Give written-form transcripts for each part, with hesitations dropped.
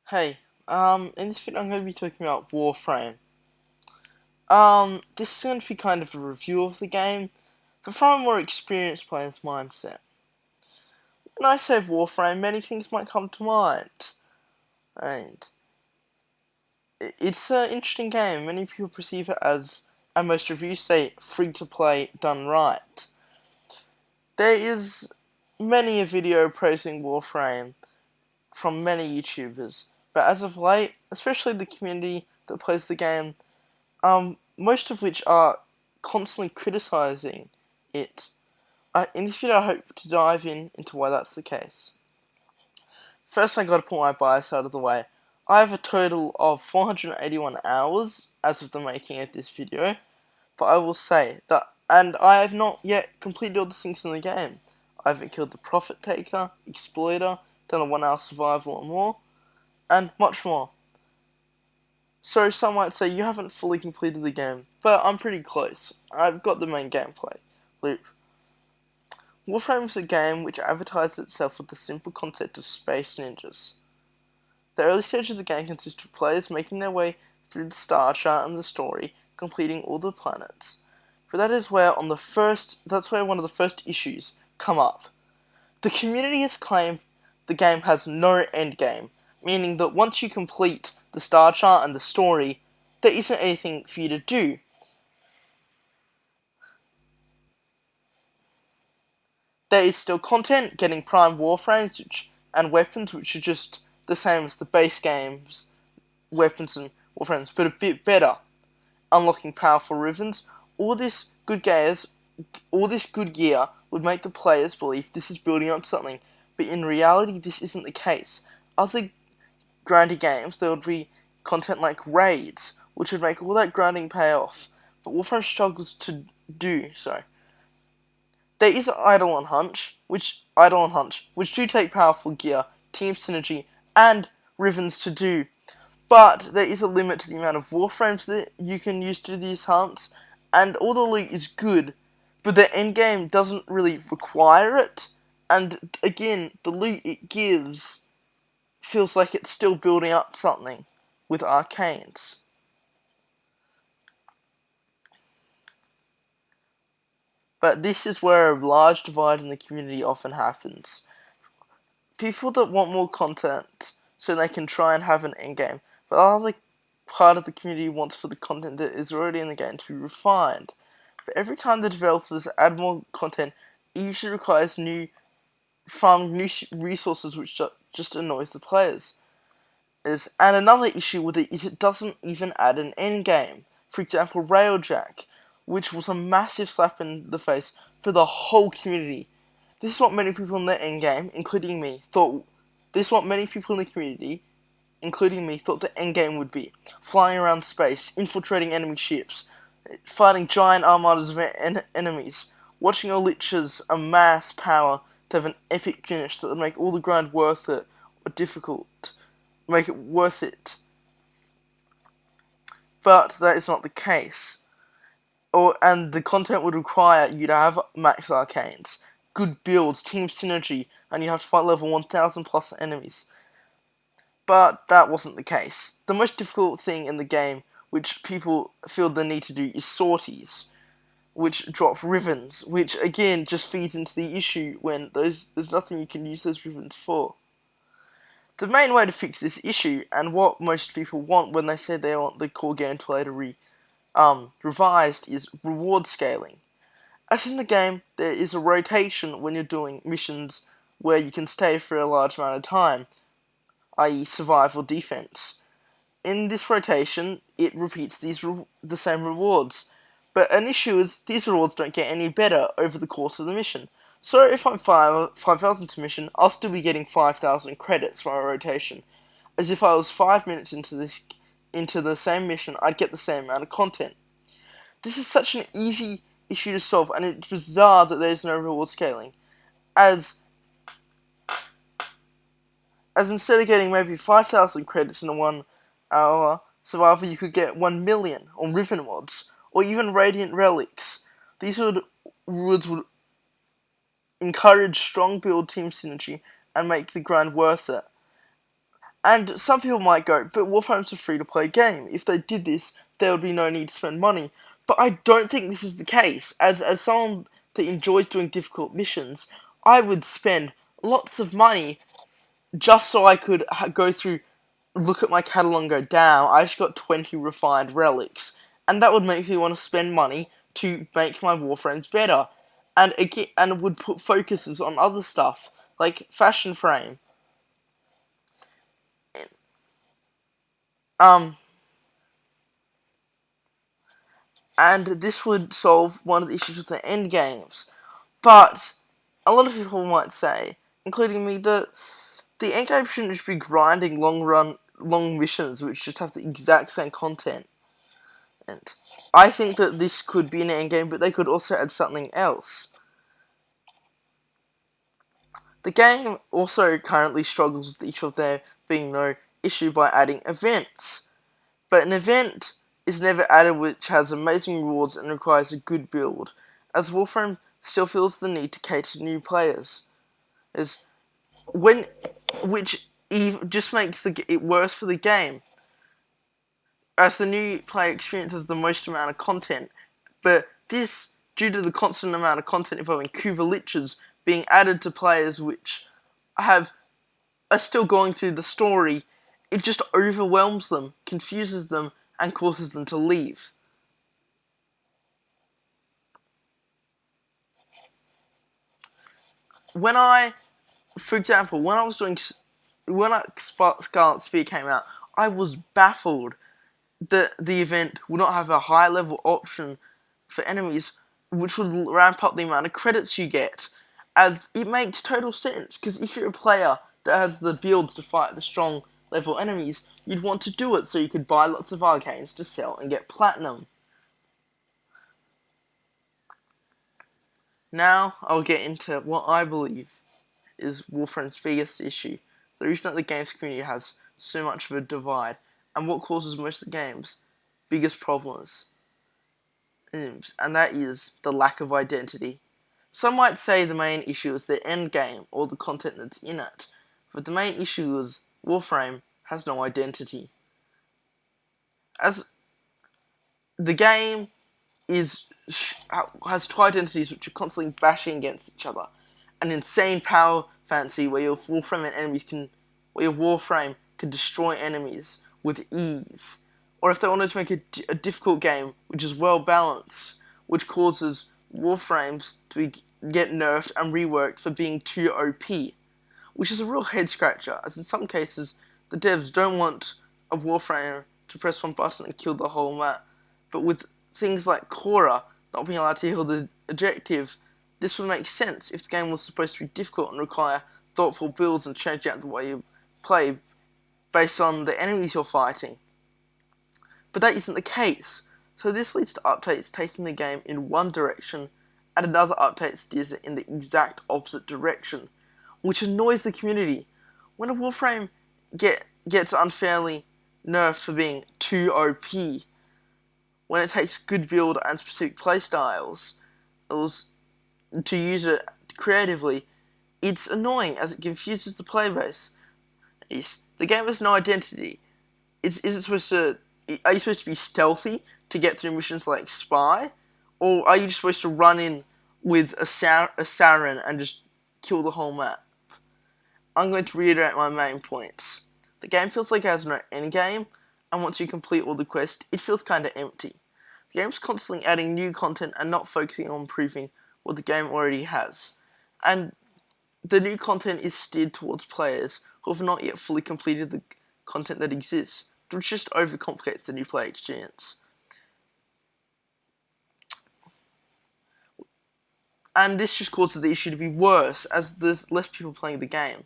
Hey, in this video I'm going to be talking about Warframe. This is going to be kind of a review of the game, but from a more experienced player's mindset. When I say Warframe, many things might come to mind. And it's an interesting game. Many people perceive it as, and most reviews say, free-to-play done right. There is many a video praising Warframe from many YouTubers, but as of late, especially the community that plays the game, most of which are constantly criticizing it. In this video, I hope to dive into why that's the case. First, I gotta put my bias out of the way. I have a total of 481 hours as of the making of this video, but I will say that, and I have not yet completed all the things in the game. I haven't killed the Profit Taker, Exploiter, done a 1 hour survival or more, and much more. So some might say you haven't fully completed the game, but I'm pretty close. I've got the main gameplay loop. Warframe is a game which advertises itself with the simple concept of space ninjas. The early stage of the game consists of players making their way through the star chart and the story, completing all the planets. For that's where one of the first issues come up. The community has claimed the game has no end game, meaning that once you complete the star chart and the story, there isn't anything for you to do. There is still content, getting prime warframes and weapons, which are just the same as the base game's weapons and warframes, but a bit better. Unlocking powerful ribbons. All this good gear would make the players believe this is building up something, but in reality, this isn't the case. Other grindy games, there would be content like raids, which would make all that grinding pay off, but Warframe struggles to do so. There is Idle and Hunch, which do take powerful gear, team synergy, and ribbons to do, but there is a limit to the amount of Warframes that you can use to do these hunts, and all the loot is good, but the endgame doesn't really require it, and again, the loot it gives feels like it's still building up something with arcanes. But this is where a large divide in the community often happens. People that want more content so they can try and have an endgame, but other part of the community wants for the content that is already in the game to be refined. But every time the developers add more content, it usually requires new resources, which just annoys the players. And another issue with it is it doesn't even add an end game. For example, Railjack, which was a massive slap in the face for the whole community. This is what many people in the end game, including me, thought. This is what many people in the community, including me, thought the end game would be: flying around space, infiltrating enemy ships, fighting giant armadas of enemies, watching our lichers amass power to have an epic finish that would make all the grind worth it, or difficult. Make it worth it. But that is not the case. And the content would require you to have max arcanes, good builds, team synergy, and you have to fight level 1000 plus enemies. But that wasn't the case. The most difficult thing in the game, which people feel the need to do, is sorties, which drop ribbons, which again just feeds into the issue when there's nothing you can use those ribbons for. The main way to fix this issue, and what most people want when they say they want the core gameplay to revised, is reward scaling. As in the game, there is a rotation when you're doing missions where you can stay for a large amount of time, i.e. survival defense. In this rotation, it repeats the same rewards, but an issue is these rewards don't get any better over the course of the mission. So if I'm 5,000 to mission, I'll still be getting 5,000 credits from a rotation. As if I was 5 minutes into the same mission, I'd get the same amount of content. This is such an easy issue to solve, and it's bizarre that there's no reward scaling. As instead of getting maybe 5,000 credits in a 1 hour survival, you could get 1 million on Riven mods, or even Radiant Relics. These rewards would encourage strong build team synergy and make the grind worth it. And some people might go, but Warframe's a free-to-play game. If they did this, there would be no need to spend money. But I don't think this is the case. As someone that enjoys doing difficult missions, I would spend lots of money just so I could go through, look at my catalogue and go, damn, I just got 20 refined relics. And that would make me want to spend money to make my Warframes better. And would put focuses on other stuff, like Fashion Frame. Um, and this would solve one of the issues with the end games. But a lot of people might say, including me, that the end game shouldn't just be grinding long missions which just have the exact same content. And I think that this could be an end game, but they could also add something else. The game also currently struggles with the issue of there being no issue by adding events. But an event is never added which has amazing rewards and requires a good build, as Warframe still feels the need to cater to new players. As when, which just makes it worse for the game, as the new player experiences the most amount of content. But this, due to the constant amount of content involving Kuva being added to players which are still going through the story, it just overwhelms them, confuses them, and causes them to leave. For example, when Scarlet Spear came out, I was baffled that the event would not have a high level option for enemies, which would ramp up the amount of credits you get. As it makes total sense, because if you're a player that has the builds to fight the strong level enemies, you'd want to do it so you could buy lots of arcanes to sell and get platinum. Now I'll get into what I believe is Warframe's biggest issue, the reason that the games community has so much of a divide, and what causes most of the game's biggest problems. And that is the lack of identity. Some might say the main issue is the end game or the content that's in it, but the main issue is Warframe has no identity. As the game has two identities which are constantly bashing against each other. An insane power fantasy where your Warframe can destroy enemies with ease, or if they wanted to make a difficult game which is well balanced, which causes Warframes to get nerfed and reworked for being too OP, which is a real head scratcher, as in some cases the devs don't want a Warframe to press one button and kill the whole map, but with things like Cora not being allowed to heal the objective, this would make sense if the game was supposed to be difficult and require thoughtful builds and change out the way you play based on the enemies you're fighting. But that isn't the case, so this leads to updates taking the game in one direction and another update steers it in the exact opposite direction, which annoys the community. When a Warframe gets unfairly nerfed for being too OP, when it takes good build and specific playstyles to use it creatively, it's annoying as it confuses the playbase. The game has no identity. Is it supposed to? Are you supposed to be stealthy to get through missions like Spy, or are you just supposed to run in with a Sarin and just kill the whole map? I'm going to reiterate my main points. The game feels like it has no endgame, and once you complete all the quests, it feels kinda empty. The game's constantly adding new content and not focusing on improving what the game already has. And the new content is steered towards players who have not yet fully completed the content that exists, which just overcomplicates the new player experience. And this just causes the issue to be worse, as there's less people playing the game.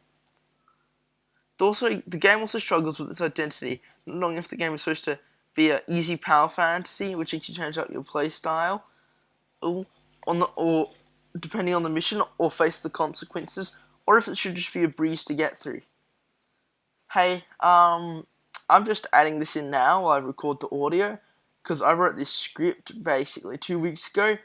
The game also struggles with its identity, not knowing if the game is supposed to be an easy power fantasy, which lets you change up your playstyle, or depending on the mission, or face the consequences, or if it should just be a breeze to get through. Hey, I'm just adding this in now while I record the audio, because I wrote this script basically 2 weeks ago,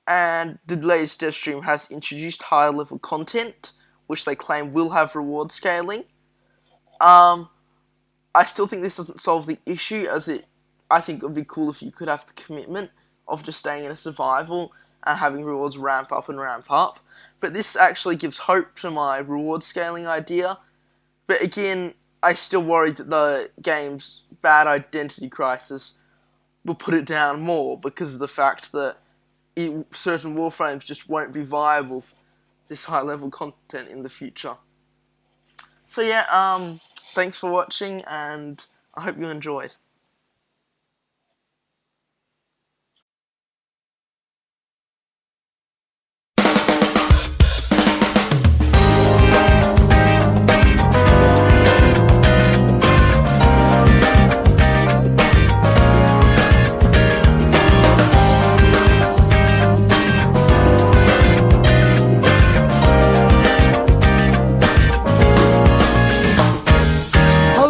and the latest dev stream has introduced higher level content, which they claim will have reward scaling. I still think this doesn't solve the issue, as I think it would be cool if you could have the commitment of just staying in a survival and having rewards ramp up and ramp up. But this actually gives hope to my reward scaling idea. But again, I still worry that the game's bad identity crisis will put it down more because of the fact that certain Warframes just won't be viable for this high level content in the future. So yeah, thanks for watching, and I hope you enjoyed.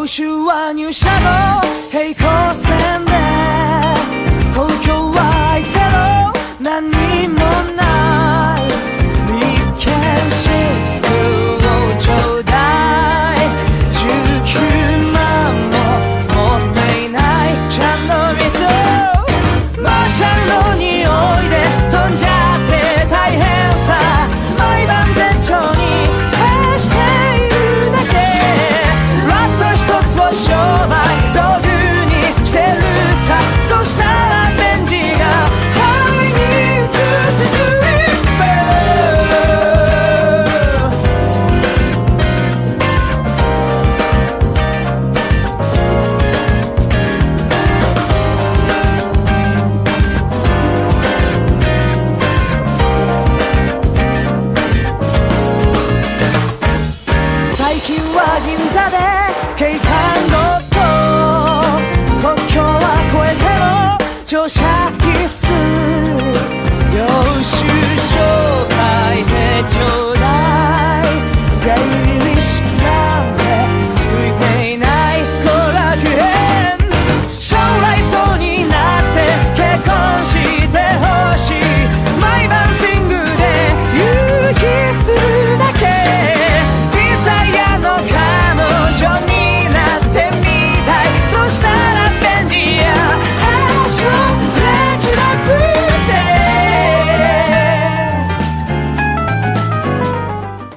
後手は入社の平行線